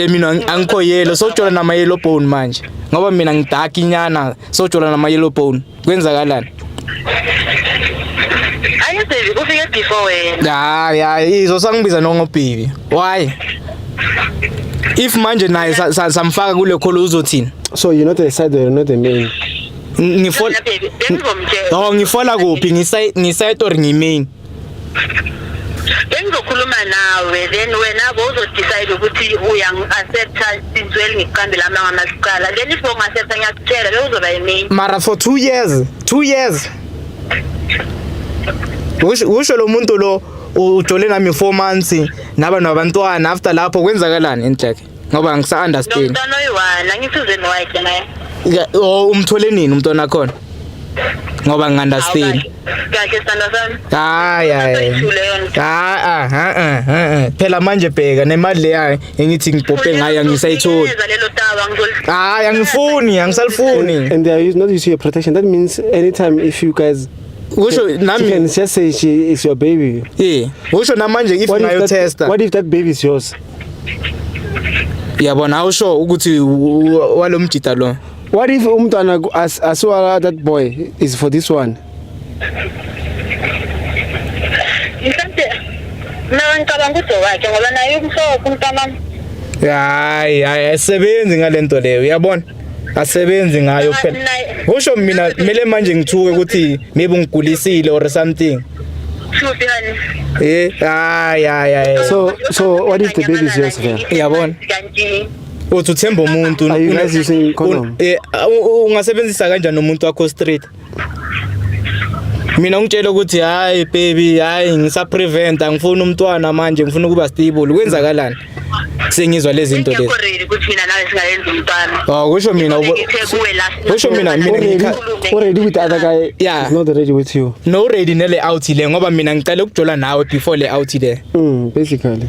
Mina angikho yellow sojola nama yellow bone manje ngoba mina ngidark inyana sojola nama yellow bone kwenzakalani Baby ufike before wena. Ya izo sangibiza nongobhibi. Why? If manje naye samfaka kule kholo uzothini? So you're not a side or not a main. Ngifola. Oh ngifola kuphi ngiside or ngimain? Bengizokhuluma nawe then wena bozo decide ukuthi uyang accept sizweli ngiqambela amanga masiqala then if ungasepta ngiyakutshela bekuzoba yini Mara for 2 years. 2 years. Usho lo muntu lo ujole nami 4 months naba nabantwana after lapho kwenzakalani enhleke ngoba ngisa understand. Umntwana oyiwana ngithuze nowayike naye. Oh umthole nini umntwana khona? Ngoba ngiunderstand. Kahle sithando sami. Phela manje bheka nemali leya engithi ngibhophe ngayo ngisayithola. Angifuni angisalifuni. And they are not using your protection. That means anytime if you guys Usho nami you can just say she is your baby. Yeah. Usho namanje if ngayo tester. What if that baby is yours? Yabona usho ukuthi walomjita lo. What if umntwana aswala that boy is for this one? Mina ngicabanga ukuthi wakhe ngoba naye umhloko umntana. Hayi asebenzi ngalento leyo uyabona? Asebenzi ngayo phela. Usho mina mele manje ngithuke ukuthi maybe ngigulisile or something. So what if the baby is yours there? Uyabona? Uthi uthemba umuntu. Are you guys using condom? Ungasebenzisa kanjani nomuntu wakho straight? Mina ngitshela ukuthi hayi baby hayi ngisa prevent angifuni umntwana manje ngifuna ukuba stable kwenzakalani? Sengizwa lezi zinto lezi. Ukuthi mina nawe singayenza umntwana. Oh kusho mina kusho mina already with the other guy is not ready with you. No ready nele out ile ngoba mina ngicela ukujola nawe before le out ile. Basically